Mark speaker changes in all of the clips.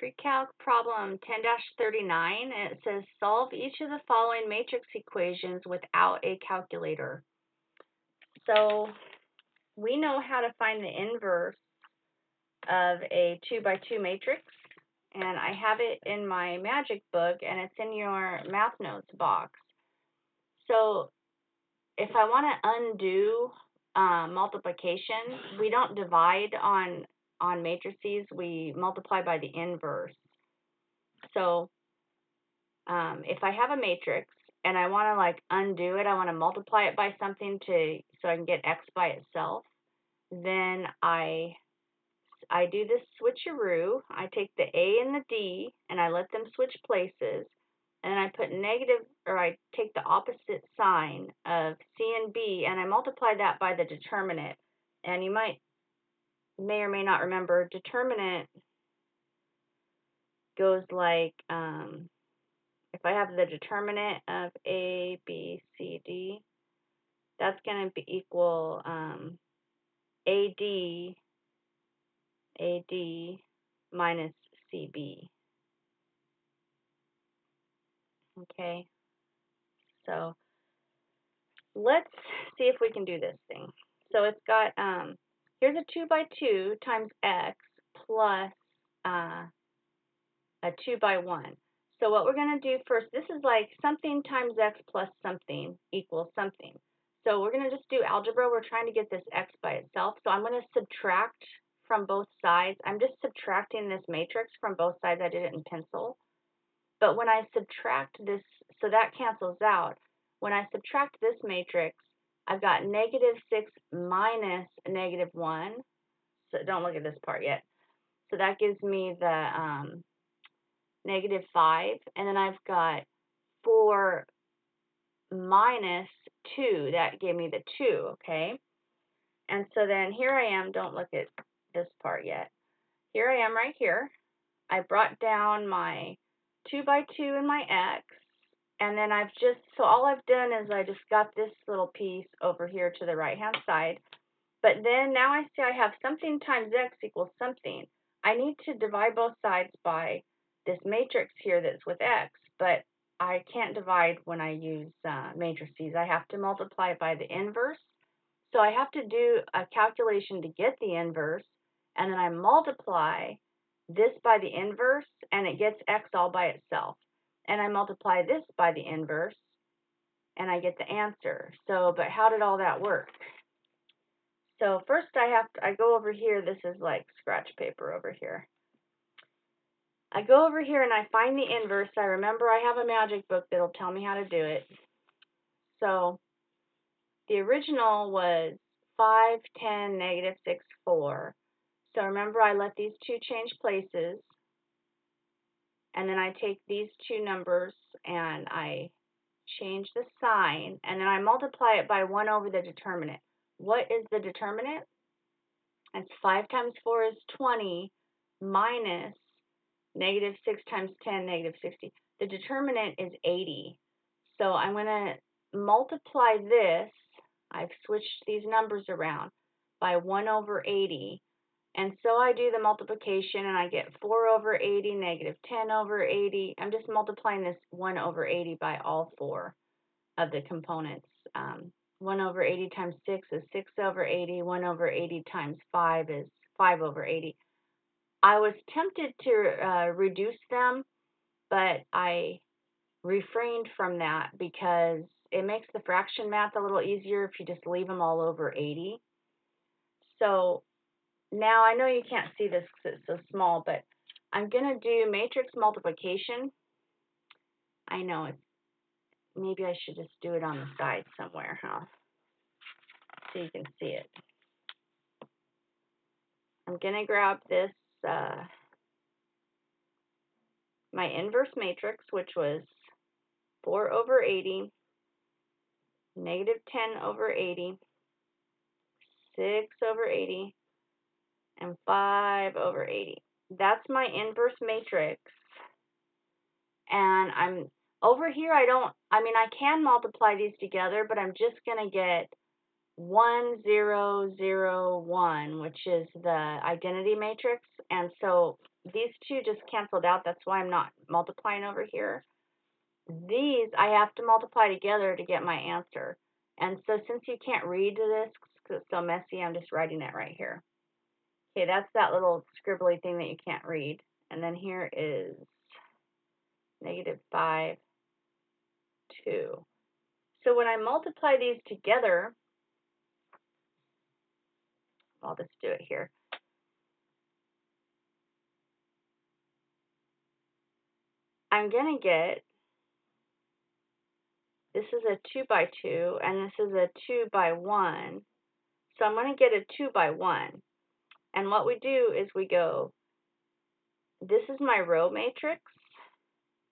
Speaker 1: Precal problem 10-39, and it says solve each of the following matrix equations without a calculator. So we know how to find the inverse of a 2 by 2 matrix, and I have it in my magic book, and it's in your math notes box. So if I want to undo multiplication, we don't divide on matrices, we multiply by the inverse. So if I have a matrix and I want to like undo it, I want to multiply it by something so I can get x by itself, then I do this switcheroo. I take the a and the d and I let them switch places, and I put negative, or I take the opposite sign of c and b and I multiply that by the determinant. And you may or may not remember, determinant goes like if I have the determinant of a, b, c, d, that's going to be equal AD minus CB. Okay, so let's see if we can do this thing. So it's got, here's a 2 by 2 times x plus a 2 by 1. So what we're going to do first, this is like something times x plus something equals something. So we're going to just do algebra. We're trying to get this x by itself. So I'm going to subtract from both sides. I'm just subtracting this matrix from both sides. I did it in pencil. But when I subtract this, so that cancels out. When I subtract this matrix, I've got negative 6 minus negative 1. So don't look at this part yet. So that gives me the negative 5. And then I've got 4 minus 2. That gave me the 2, okay? And so then here I am. Don't look at this part yet. Here I am right here. I brought down my 2 by 2 and my x, and then so all I've done is I just got this little piece over here to the right hand side, but then now I see I have something times x equals something. I need to divide both sides by this matrix here that's with x, but I can't divide when I use matrices. I have to multiply it by the inverse. So I have to do a calculation to get the inverse, and then I multiply this by the inverse, and it gets x all by itself. And I multiply this by the inverse, and I get the answer. So, but how did all that work? So first I go over here. This is like scratch paper over here. I go over here and I find the inverse. I remember I have a magic book that'll tell me how to do it. So the original was 5, 10, negative 6, 4. So remember, I let these two change places, and then I take these two numbers and I change the sign, and then I multiply it by 1 over the determinant. What is the determinant? It's 5 times 4 is 20 minus negative 6 times 10, negative 60. The determinant is 80. So I'm going to multiply this. I've switched these numbers around by 1 over 80. And so I do the multiplication, and I get 4 over 80, negative 10 over 80. I'm just multiplying this 1 over 80 by all 4 of the components. 1 over 80 times 6 is 6 over 80. 1 over 80 times 5 is 5 over 80. I was tempted to reduce them, but I refrained from that because it makes the fraction math a little easier if you just leave them all over 80. So now I know you can't see this because it's so small, but I'm going to do matrix multiplication. I know maybe I should just do it on the side somewhere, huh? So you can see it. I'm going to grab this, my inverse matrix, which was 4 over 80, negative 10 over 80, 6 over 80, and 5 over 80. That's my inverse matrix. And I'm over here, I can multiply these together, but I'm just going to get 1001, which is the identity matrix. And so these two just canceled out. That's why I'm not multiplying over here. These I have to multiply together to get my answer. And so since you can't read this because it's so messy, I'm just writing it right here. Okay, that's that little scribbly thing that you can't read. And then here is -5, 2. So when I multiply these together, I'll just do it here. I'm going to get, this is a 2 by 2, and this is a 2 by 1. So I'm going to get a 2 by 1. And what we do is we go, this is my row matrix,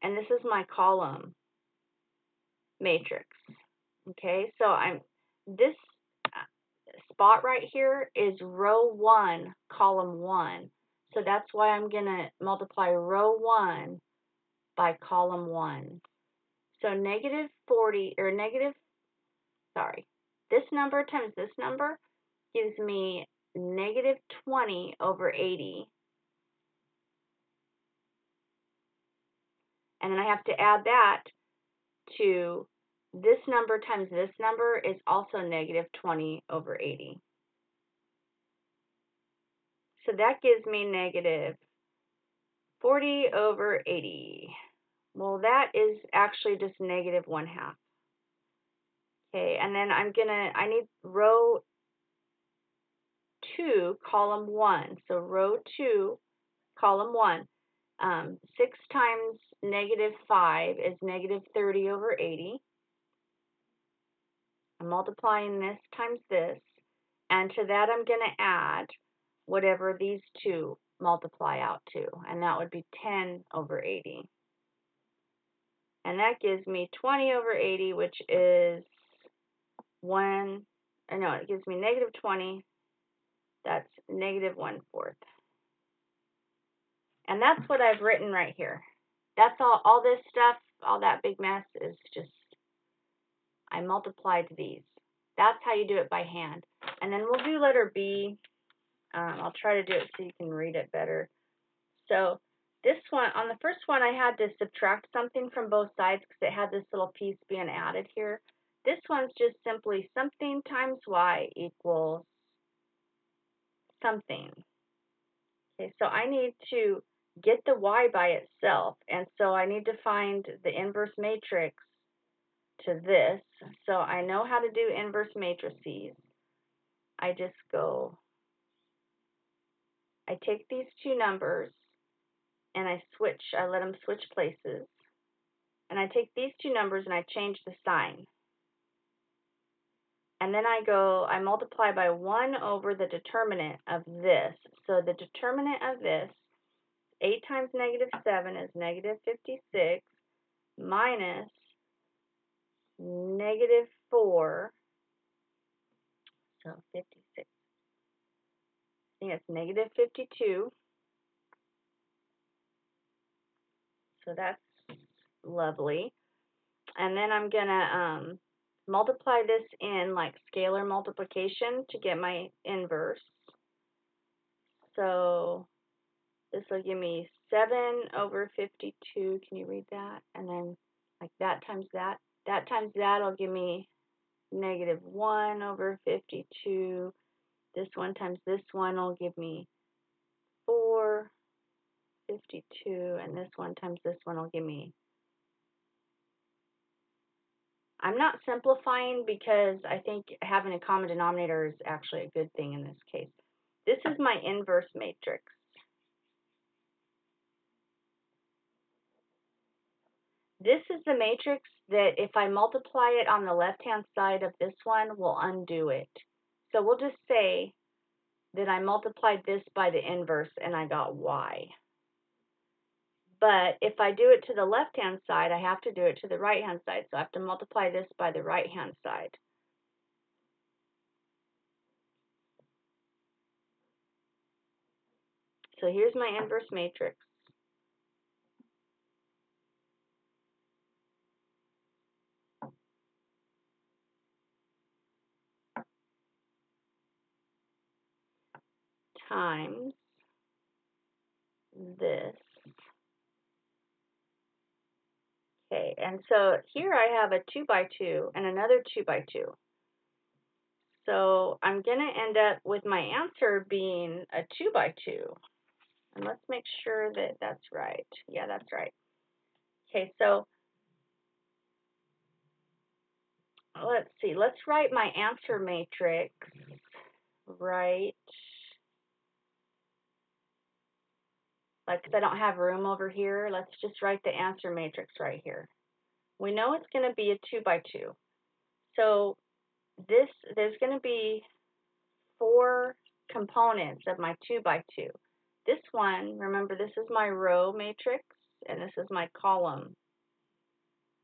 Speaker 1: and this is my column matrix. Okay, so this spot right here is row 1, column 1. So that's why I'm going to multiply row 1 by column 1. So -40, or this number times this number gives me -20 over 80. And then I have to add that to this number times this number is also -20 over 80. So that gives me -40 over 80. Well, that is actually just -1/2. Okay, and then I need row 2, column 1. So row 2, column 1. 6 times -5 is -30 over 80. I'm multiplying this times this, and to that I'm going to add whatever these two multiply out to, and that would be 10 over 80. And that gives me 20 over 80, which is it gives me -20. That's -1/4. And that's what I've written right here. That's all this stuff, all that big mess is just, I multiplied these. That's how you do it by hand. And then we'll do letter B. I'll try to do it so you can read it better. So this one, on the first one, I had to subtract something from both sides because it had this little piece being added here. This one's just simply something times y equals something. Okay, so I need to get the y by itself, and so I need to find the inverse matrix to this. So I know how to do inverse matrices. I just go, I take these two numbers and I let them switch places. And I take these two numbers and I change the sign. And then I multiply by 1 over the determinant of this. So the determinant of this, 8 times -7 is -56 minus -4. So 56. I think it's -52. So that's lovely. And then I'm going to multiply this in like scalar multiplication to get my inverse. So this will give me 7 over 52. Can you read that? And then like that times that. That times that will give me -1 over 52. This one times this one will give me 4/52. And this one times this one will give me, I'm not simplifying because I think having a common denominator is actually a good thing in this case. This is my inverse matrix. This is the matrix that if I multiply it on the left-hand side of this one, will undo it. So we'll just say that I multiplied this by the inverse and I got y. But if I do it to the left-hand side, I have to do it to the right-hand side. So I have to multiply this by the right-hand side. So here's my inverse matrix. this. Okay, and so here I have a 2 by 2 and another 2 by 2. So I'm going to end up with my answer being a 2 by 2. And let's make sure that that's right. Yeah, that's right. Okay, so let's see. Let's write my answer matrix right, like, 'cause I don't have room over here. Let's just write the answer matrix right here. We know it's going to be a 2 by 2. So there's going to be 4 components of my 2 by 2. This one, remember, this is my row matrix, and this is my column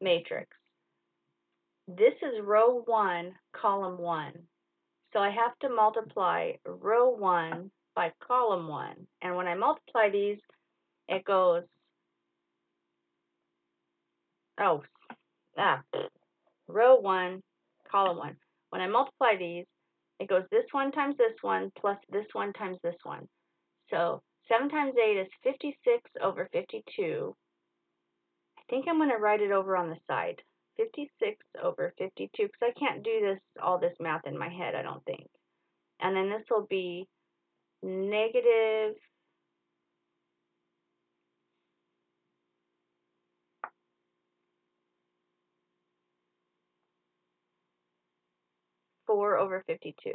Speaker 1: matrix. This is row 1, column 1. So I have to multiply row 1 by column 1. And when I multiply these, it goes, row 1, column 1. When I multiply these, it goes this one times this one plus this one times this one. So 7 times 8 is 56 over 52. I think I'm going to write it over on the side. 56 over 52, because I can't do all this math in my head, I don't think. And then this will be negative 4 over 52.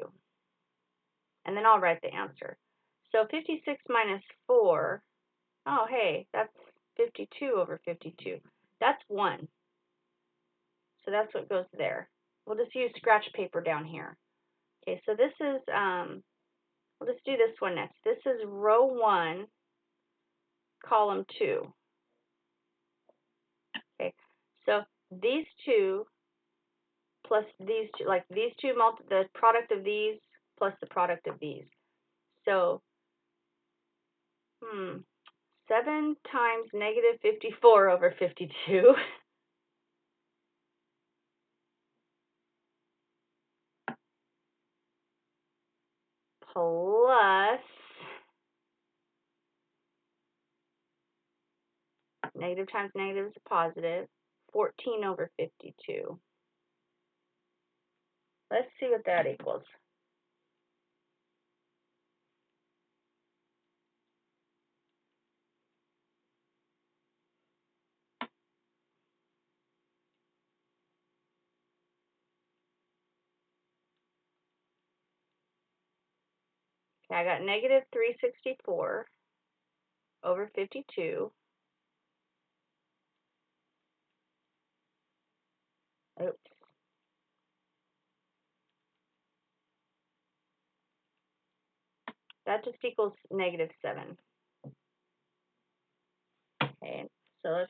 Speaker 1: And then I'll write the answer. So 56 minus 4, oh, hey, that's 52 over 52. That's 1. So that's what goes there. We'll just use scratch paper down here. Okay, so this is, we'll just do this one next. This is row 1, column 2. Okay, so these two plus these two, like these two, the product of these plus the product of these. So, 7 times negative 54 over 52 plus negative times negative is a positive, 14 over 52. Let's see what that equals. Okay, I got negative 364 over 52. Oops. That just equals negative 7. Okay, so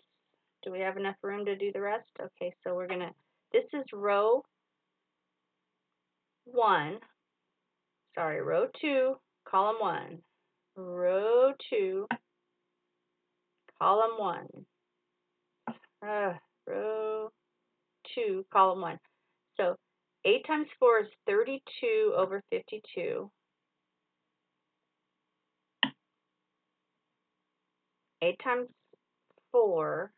Speaker 1: do we have enough room to do the rest? Okay, so we're going to, this is row 2, column 1. Row 2, column 1. Row 2, column 1. So 8 times 4 is 32 over 52. 8 times 4,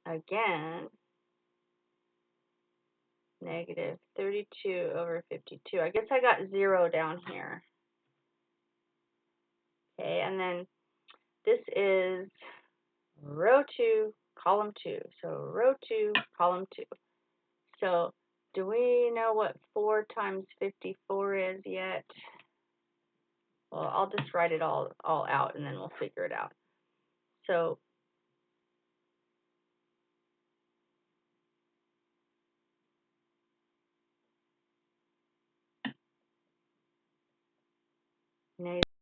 Speaker 1: again, negative 32 over 52. I guess I got 0 down here. Okay, and then this is row 2, column 2. So row 2, column 2. So do we know what 4 times 54 is yet? Well, I'll just write it all out, and then we'll figure it out. So negative